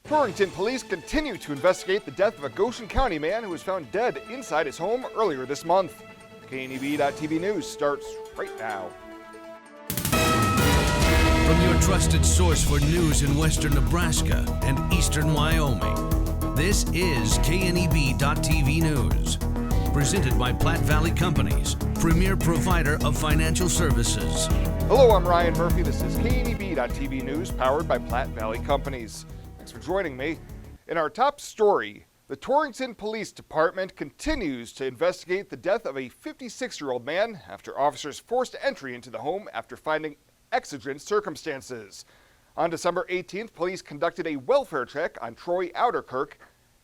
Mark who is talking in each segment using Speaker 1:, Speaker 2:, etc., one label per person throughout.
Speaker 1: Torrington police continue to investigate the death of a Goshen County man who was found dead inside his home earlier this month. KNEB.TV News starts right now.
Speaker 2: From your trusted source for news in western Nebraska and eastern Wyoming, this is KNEB.TV News. Presented by Platte Valley Companies, premier provider of financial services.
Speaker 1: Hello, I'm Ryan Murphy. This is KNEB.TV News, powered by Platte Valley Companies. Thanks for joining me. In our top story, the Torrington Police Department continues to investigate the death of a 56-year-old man after officers forced entry into the home after finding exigent circumstances. On December 18th, police conducted a welfare check on Troy Outerkirk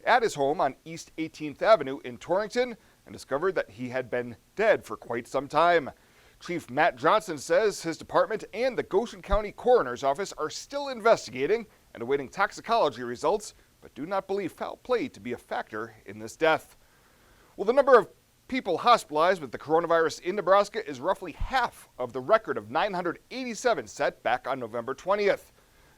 Speaker 1: at his home on East 18th Avenue in Torrington and discovered that he had been dead for quite some time. Chief Matt Johnson says his department and the Goshen County Coroner's Office are still investigating and awaiting toxicology results, but do not believe foul play to be a factor in this death. Well, the number of people hospitalized with the coronavirus in Nebraska is roughly half of the record of 987 set back on November 20th.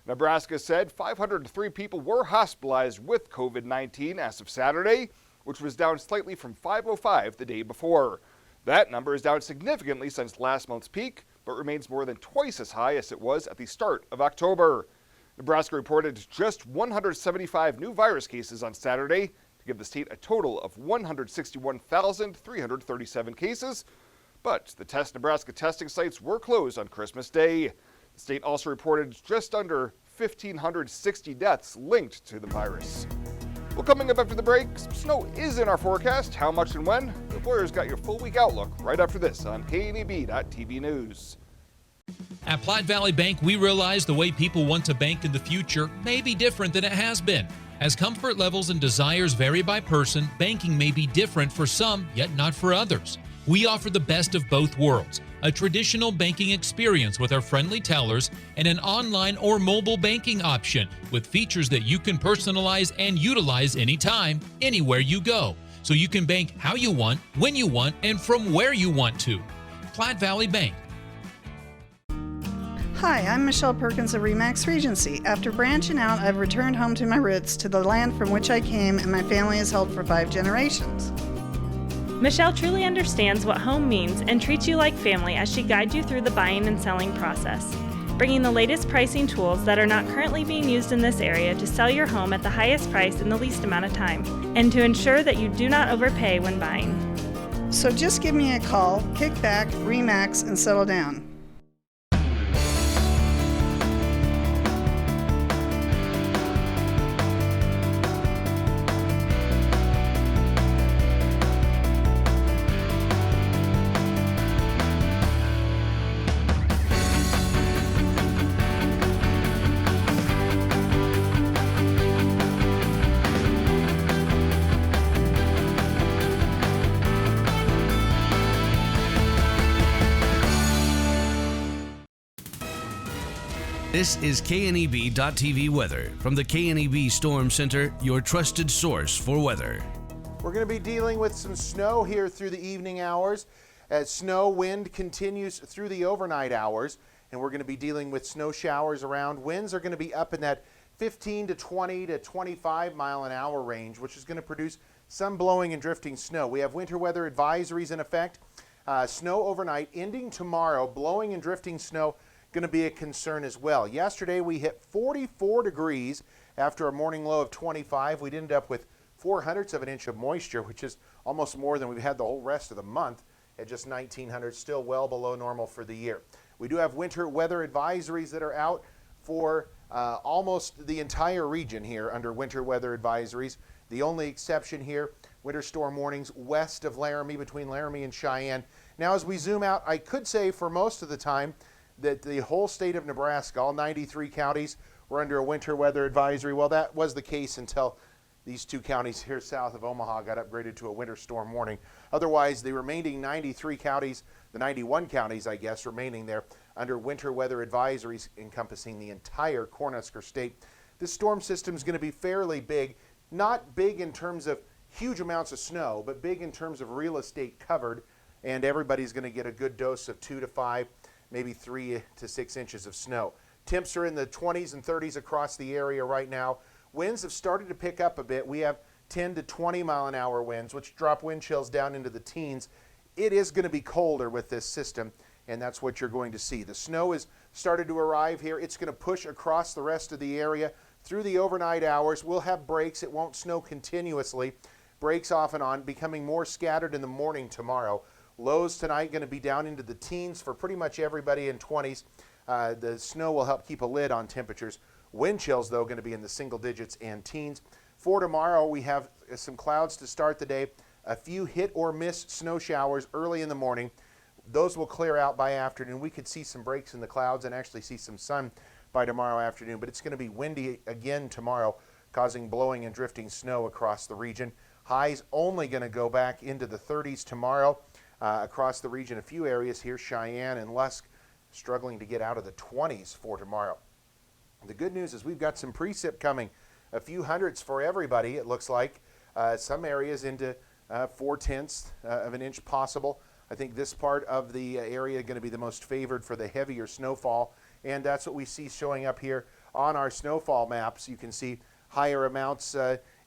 Speaker 1: Nebraska said 503 people were hospitalized with COVID-19 as of Saturday, which was down slightly from 505 the day before. That number is down significantly since last month's peak, but remains more than twice as high as it was at the start of October. Nebraska reported just 175 new virus cases on Saturday to give the state a total of 161,337 cases, but the Nebraska testing sites were closed on Christmas Day. The state also reported just under 1,560 deaths linked to the virus. Well, coming up after the break, some snow is in our forecast. How much and when? The Employer's got your full week outlook right after this on KNEB.TV News.
Speaker 3: At Platte Valley Bank, we realize the way people want to bank in the future may be different than it has been. As comfort levels and desires vary by person, banking may be different for some, yet not for others. We offer the best of both worlds, a traditional banking experience with our friendly tellers and an online or mobile banking option with features that you can personalize and utilize anytime, anywhere you go. So you can bank how you want, when you want, and from where you want to. Platte Valley Bank.
Speaker 4: Hi, I'm Michelle Perkins of Remax Regency. After branching out, I've returned home to my roots, to the land from which I came and my family has held for 5 generations.
Speaker 5: Michelle truly understands what home means and treats you like family as she guides you through the buying and selling process, bringing the latest pricing tools that are not currently being used in this area to sell your home at the highest price in the least amount of time, and to ensure that you do not overpay when buying.
Speaker 4: So just give me a call, kick back, Remax, and settle down.
Speaker 2: This is KNEB.TV weather from the KNEB Storm Center, your trusted source for weather.
Speaker 6: We're going to be dealing with some snow here through the evening hours as snow wind continues through the overnight hours, and we're going to be dealing with snow showers around. Winds are going to be up in that 15 to 20 to 25 mile an hour range, which is going to produce some blowing and drifting snow. We have winter weather advisories in effect. Snow overnight ending tomorrow. Blowing and drifting snow going to be a concern as well. Yesterday we hit 44 degrees after a morning low of 25. We'd ended up with 0.04 of an inch of moisture, which is almost more than we've had the whole rest of the month at just 1,900, still well below normal for the year. We do have winter weather advisories that are out for almost the entire region here under winter weather advisories. The only exception here, winter storm warnings west of Laramie, between Laramie and Cheyenne. Now as we zoom out, I could say for most of the time that the whole state of Nebraska, all 93 counties, were under a winter weather advisory. Well, that was the case until these 2 counties here south of Omaha got upgraded to a winter storm warning. Otherwise, the remaining 93 counties, the 91 counties, I guess, remaining there under winter weather advisories encompassing the entire Cornhusker state. This storm system is going to be fairly big, not big in terms of huge amounts of snow, but big in terms of real estate covered, and everybody's going to get a good dose of 2 to 5, maybe 3 to 6 inches of snow. Temps are in the 20s and 30s across the area right now. winds have started to pick up a bit. We have 10 to 20 mile an hour winds, which drop wind chills down into the teens. It is going to be colder with this system, and that's what you're going to see. The snow has started to arrive here. It's going to push across the rest of the area through the overnight hours. We'll have breaks. It won't snow continuously. Breaks off and on, becoming more scattered in the morning tomorrow. Lows tonight going to be down into the teens for pretty much everybody in 20s. The snow will help keep a lid on temperatures. Wind chills, though, going to be in the single digits and teens. For tomorrow, we have some clouds to start the day. A few hit or miss snow showers early in the morning. Those will clear out by afternoon. We could see some breaks in the clouds and actually see some sun by tomorrow afternoon, but it's going to be windy again tomorrow, causing blowing and drifting snow across the region. Highs only going to go back into the 30s tomorrow across the region. A few areas here, Cheyenne and Lusk, struggling to get out of the 20s for tomorrow. The good news is we've got some precip coming. A few hundreds for everybody, it looks like. Some areas into 0.4 of an inch possible. I think this part of the area is going to be the most favored for the heavier snowfall, and that's what we see showing up here on our snowfall maps. You can see higher amounts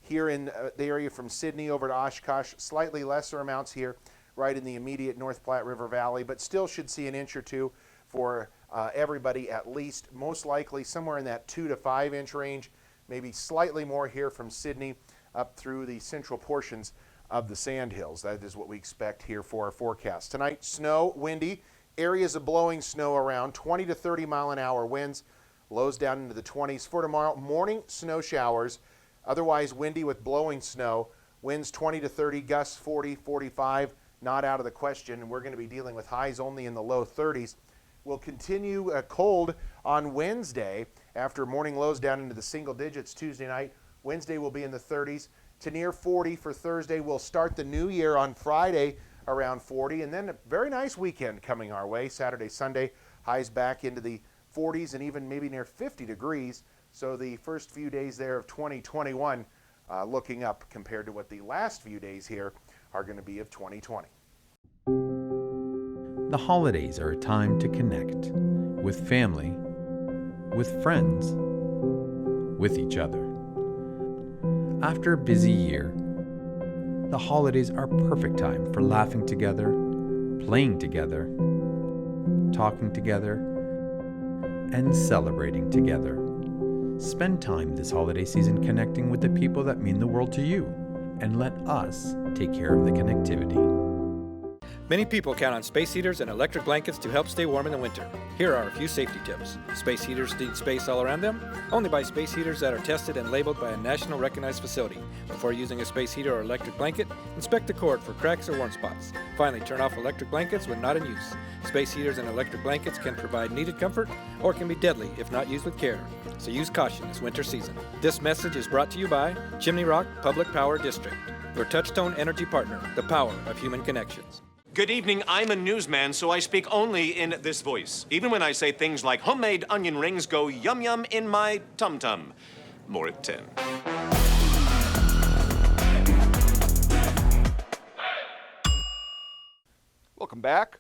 Speaker 6: here in the area from Sydney over to Oshkosh, slightly lesser amounts here right in the immediate North Platte River Valley, but still should see an inch or two for everybody at least, most likely somewhere in that 2 to 5 inch range, maybe slightly more here from Sydney up through the central portions of the Sandhills. That is what we expect here for our forecast. Tonight, snow, windy, areas of blowing snow around, 20 to 30 mile an hour winds, lows down into the 20s. For tomorrow, morning snow showers, otherwise windy with blowing snow, winds 20 to 30, gusts 40, 45, not out of the question, and we're going to be dealing with highs only in the low 30s. We'll continue cold on Wednesday after morning lows down into the single digits Tuesday night. Wednesday will be in the 30s to near 40 for Thursday. We'll start the new year on Friday around 40, and then a very nice weekend coming our way. Saturday, Sunday, highs back into the 40s and even maybe near 50 degrees. So the first few days there of 2021 looking up compared to what the last few days here are going to be of 2020.
Speaker 7: The holidays are a time to connect with family, with friends, with each other. After a busy year, the holidays are a perfect time for laughing together, playing together, talking together, and celebrating together. Spend time this holiday season connecting with the people that mean the world to you, and let us take care of the connectivity.
Speaker 8: Many people count on space heaters and electric blankets to help stay warm in the winter. Here are a few safety tips. Space heaters need space all around them. Only buy space heaters that are tested and labeled by a national recognized facility. Before using a space heater or electric blanket, inspect the cord for cracks or warm spots. Finally, turn off electric blankets when not in use. Space heaters and electric blankets can provide needed comfort or can be deadly if not used with care. So use caution this winter season. This message is brought to you by Chimney Rock Public Power District, your touchstone energy partner, the power of human connections.
Speaker 9: Good evening. I'm a newsman, so I speak only in this voice. Even when I say things like homemade onion rings go yum yum in my tum-tum. More at 10.
Speaker 1: Welcome back.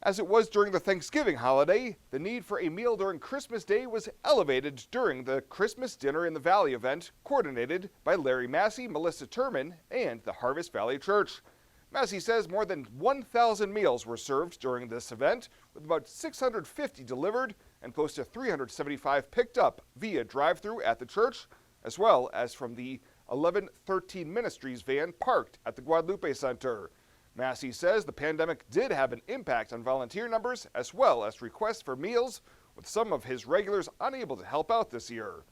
Speaker 1: As it was during the Thanksgiving holiday, the need for a meal during Christmas Day was elevated during the Christmas Dinner in the Valley event coordinated by Larry Massey, Melissa Turman, and the Harvest Valley Church. Massey says more than 1,000 meals were served during this event, with about 650 delivered and close to 375 picked up via drive-thru at the church, as well as from the 1113 Ministries van parked at the Guadalupe Center. Massey says the pandemic did have an impact on volunteer numbers as well as requests for meals, with some of his regulars unable to help out this year.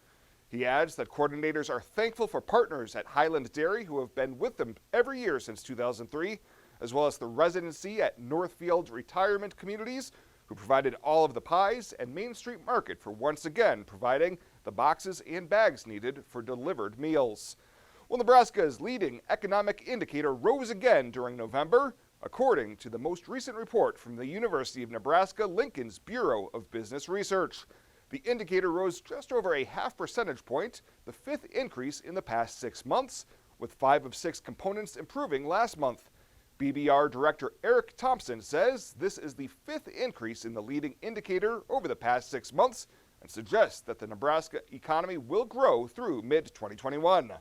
Speaker 1: He adds that coordinators are thankful for partners at Highland Dairy who have been with them every year since 2003, as well as the residency at Northfield Retirement Communities, who provided all of the pies, and Main Street Market for once again providing the boxes and bags needed for delivered meals. Well, Nebraska's leading economic indicator rose again during November, according to the most recent report from the University of Nebraska-Lincoln's Bureau of Business Research. The indicator rose just over a half percentage point, the fifth increase in the past 6 months, with 5 of 6 components improving last month. BBR Director Eric Thompson says this is the 5th increase in the leading indicator over the past 6 months, and suggests that the Nebraska economy will grow through mid-2021.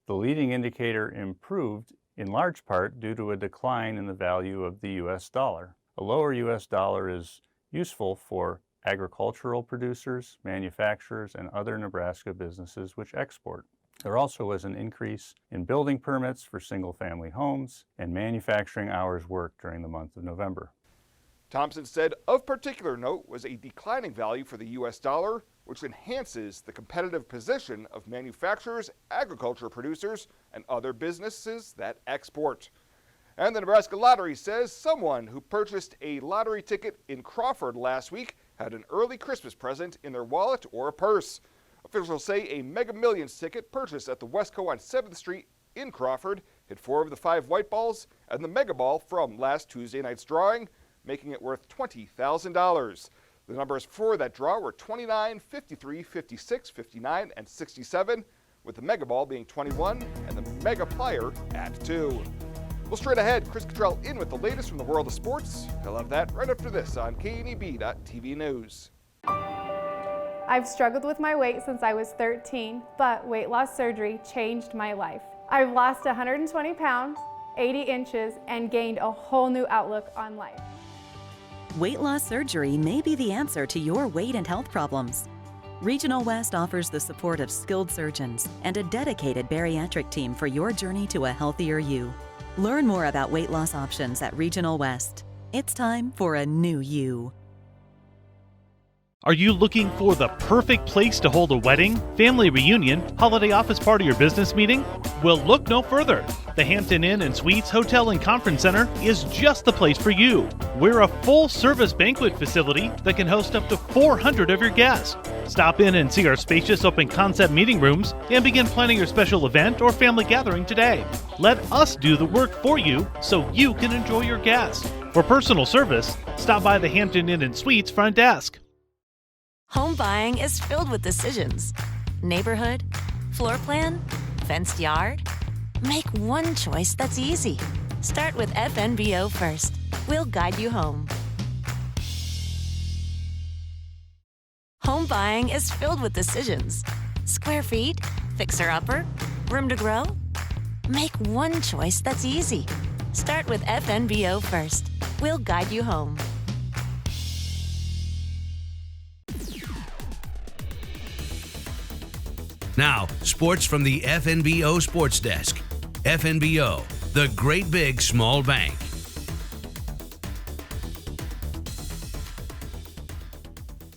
Speaker 10: The leading indicator improved in large part due to a decline in the value of the U.S. dollar. A lower U.S. dollar is useful for agricultural producers, manufacturers, and other Nebraska businesses which export. There also was an increase in building permits for single-family homes and manufacturing hours worked during the month of November.
Speaker 1: Thompson said of particular note was a declining value for the U.S. dollar, which enhances the competitive position of manufacturers, agriculture producers, and other businesses that export. And the Nebraska Lottery says someone who purchased a lottery ticket in Crawford last week had an early Christmas present in their wallet or a purse. Officials say a Mega Millions ticket purchased at the Westco on 7th Street in Crawford hit 4 of the 5 white balls and the Mega Ball from last Tuesday night's drawing, making it worth $20,000. The numbers for that draw were 29, 53, 56, 59, and 67, with the Mega Ball being 21 and the Mega Plier at 2. Well, straight ahead, Chris Cottrell in with the latest from the world of sports. He'll have that right after this on KNEB.TV News.
Speaker 11: I've struggled with my weight since I was 13, but weight loss surgery changed my life. I've lost 120 pounds, 80 inches, and gained a whole new outlook on life.
Speaker 12: Weight loss surgery may be the answer to your weight and health problems. Regional West offers the support of skilled surgeons and a dedicated bariatric team for your journey to a healthier you. Learn more about weight loss options at Regional West. It's time for a new you.
Speaker 13: Are you looking for the perfect place to hold a wedding, family reunion, holiday office party, or business meeting? Well, look no further. The Hampton Inn & Suites Hotel and Conference Center is just the place for you. We're a full-service banquet facility that can host up to 400 of your guests. Stop in and see our spacious open-concept meeting rooms and begin planning your special event or family gathering today. Let us do the work for you so you can enjoy your guests. For personal service, stop by the Hampton Inn & Suites front desk.
Speaker 14: Home buying is filled with decisions. Neighborhood, floor plan, fenced yard. Make one choice that's easy. Start with FNBO first. We'll guide you home. Home buying is filled with decisions. Square feet, fixer-upper, room to grow. Make one choice that's easy. Start with FNBO first. We'll guide you home.
Speaker 2: Now, sports from the FNBO Sports Desk. FNBO, the great big small bank.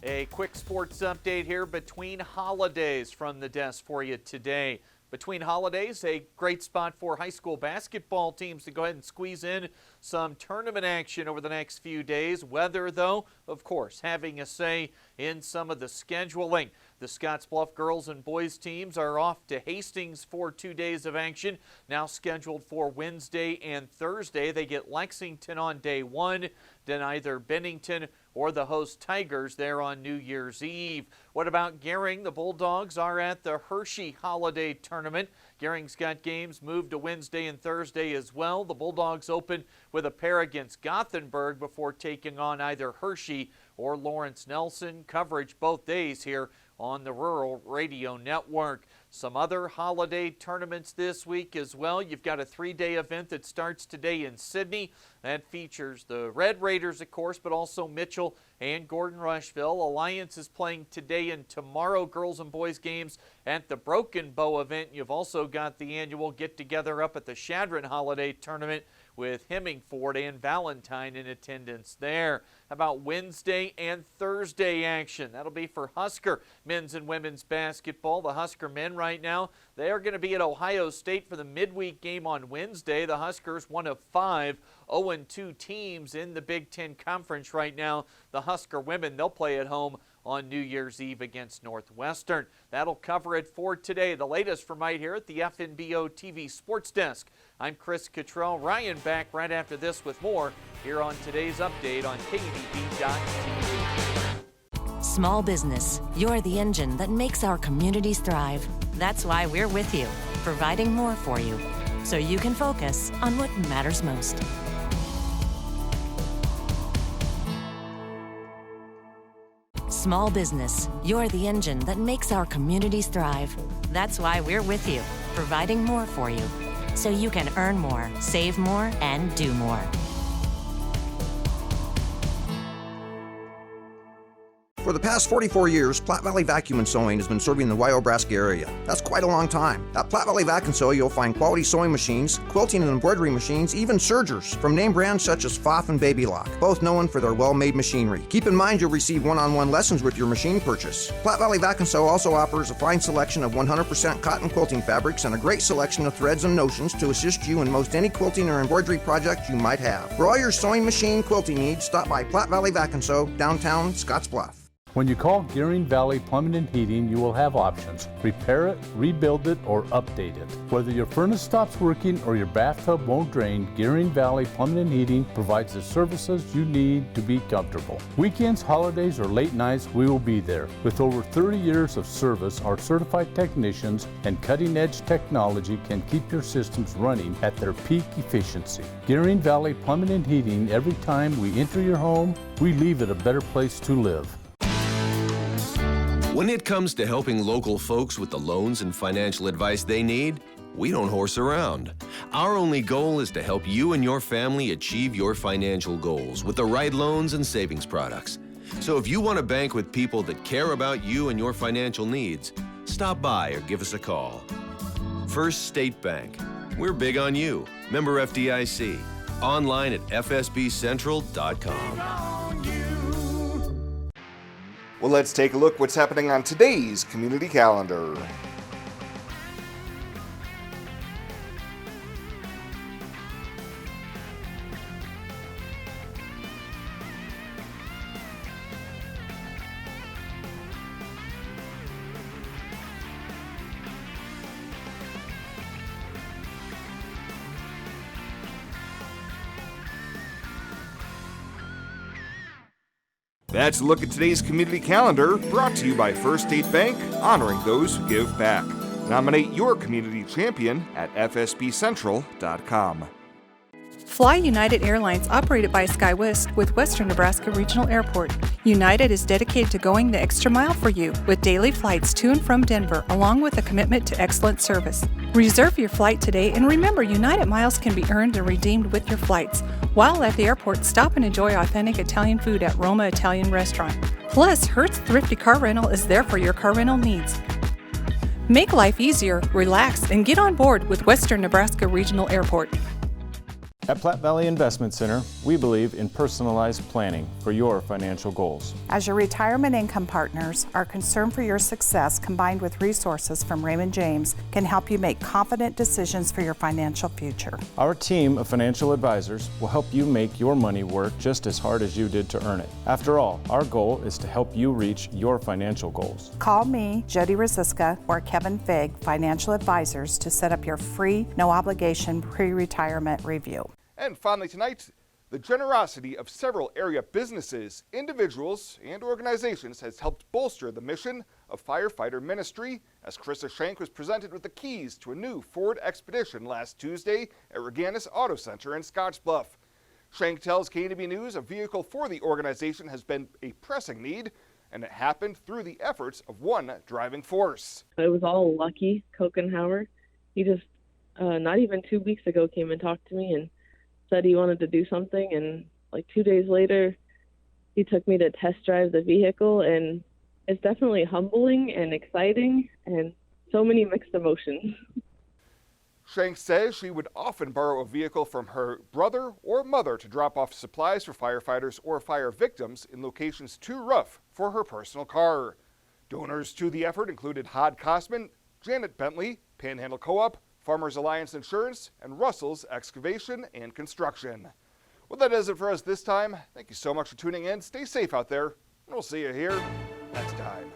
Speaker 15: A quick sports update here between holidays from the desk for you today. Between holidays, a great spot for high school basketball teams to go ahead and squeeze in some tournament action over the next few days. Weather, though, of course, having a say in some of the scheduling. The Scottsbluff girls and boys teams are off to Hastings for 2 days of action, now scheduled for Wednesday and Thursday. They get Lexington on day 1, then either Bennington or the host Tigers there on New Year's Eve. What about Gering? The Bulldogs are at the Hershey Holiday Tournament. Gering's got games moved to Wednesday and Thursday as well. The Bulldogs open with a pair against Gothenburg before taking on either Hershey or Lawrence Nelson. Coverage both days here on the Rural Radio Network. Some other holiday tournaments this week as well. You've got a 3-day event that starts today in Sydney. That features the Red Raiders, of course, but also Mitchell and Gordon Rushville. Alliance is playing today and tomorrow girls and boys games at the Broken Bow event. You've also got the annual get-together up at the Shadron Holiday Tournament with Hemingford and Valentine in attendance there. How about Wednesday and Thursday action? That'll be for Husker men's and women's basketball. The Husker men right now, they are going to be at Ohio State for the midweek game on Wednesday. The Huskers, one of 5 0-2 teams in the Big Ten Conference right now. The Husker women, they'll play at home on New Year's Eve against Northwestern. That'll cover it for today. The latest from right here at the FNBO TV Sports Desk. I'm Chris Cottrell. Ryan back right after this with more here on today's update on KNEB.TV.
Speaker 14: Small business, you're the engine that makes our communities thrive. That's why we're with you, providing more for you, so you can focus on what matters most. small business, you're the engine that makes our communities thrive. That's why we're with you, providing more for you, so you can earn more, save more, and do more.
Speaker 16: For the past 44 years, Platte Valley Vacuum and Sewing has been serving the Nebraska area. That's quite a long time. At Platte Valley Vac and Sew, you'll find quality sewing machines, quilting and embroidery machines, even sergers from name brands such as Pfaff and Baby Lock, both known for their well-made machinery. Keep in mind you'll receive one-on-one lessons with your machine purchase. Platte Valley Vac and Sew also offers a fine selection of 100% cotton quilting fabrics and a great selection of threads and notions to assist you in most any quilting or embroidery project you might have. For all your sewing machine quilting needs, stop by Platte Valley Vac and Sew, downtown Scottsbluff.
Speaker 17: When you call Gearing Valley Plumbing and Heating, you will have options. Repair it, rebuild it, or update it. Whether your furnace stops working or your bathtub won't drain, Gearing Valley Plumbing and Heating provides the services you need to be comfortable. Weekends, holidays, or late nights, we will be there. With over 30 years of service, our certified technicians and cutting-edge technology can keep your systems running at their peak efficiency. Gearing Valley Plumbing and Heating, every time we enter your home, we leave it a better place to live.
Speaker 18: When it comes to helping local folks with the loans and financial advice they need, we don't horse around. Our only goal is to help you and your family achieve your financial goals with the right loans and savings products. So if you want to bank with people that care about you and your financial needs, stop by or give us a call. First State Bank. We're big on you. Member FDIC. Online at fsbcentral.com.
Speaker 1: Well, let's take a look what's happening on today's community calendar. That's a look at today's community calendar, brought to you by First State Bank, honoring those who give back. Nominate your community champion at fsbcentral.com.
Speaker 19: Fly United Airlines, operated by SkyWest with Western Nebraska Regional Airport. United is dedicated to going the extra mile for you with daily flights to and from Denver, along with a commitment to excellent service. Reserve your flight today, and remember, United miles can be earned and redeemed with your flights. While at the airport, stop and enjoy authentic Italian food at Roma Italian Restaurant. Plus, Hertz Thrifty Car Rental is there for your car rental needs. Make life easier, relax, and get on board with Western Nebraska Regional Airport.
Speaker 20: At Platte Valley Investment Center, we believe in personalized planning for your financial goals.
Speaker 21: As your retirement income partners, our concern for your success, combined with resources from Raymond James, can help you make confident decisions for your financial future.
Speaker 20: Our team of financial advisors will help you make your money work just as hard as you did to earn it. After all, our goal is to help you reach your financial goals.
Speaker 21: Call me, Jody Rosiska, or Kevin Fig, Financial Advisors, to set up your free, no-obligation pre-retirement review.
Speaker 1: And finally tonight, the generosity of several area businesses, individuals, and organizations has helped bolster the mission of Firefighter Ministry, as Krista Shank was presented with the keys to a new Ford Expedition last Tuesday at Reganis Auto Center in Scottsbluff. Shank tells KNB News a vehicle for the organization has been a pressing need, and it happened through the efforts of one driving force.
Speaker 22: It was all lucky. Kokenhauer, he just not even 2 weeks ago came and talked to me and said he wanted to do something, and like 2 days later he took me to test drive the vehicle, and it's definitely humbling and exciting and so many mixed emotions.
Speaker 1: Shank says she would often borrow a vehicle from her brother or mother to drop off supplies for firefighters or fire victims in locations too rough for her personal car. Donors to the effort included Hod Kosman, Janet Bentley, Panhandle Co-op, Farmers Alliance Insurance, and Russell's Excavation and Construction. Well, that does it for us this time. Thank you so much for tuning in. Stay safe out there, and we'll see you here next time.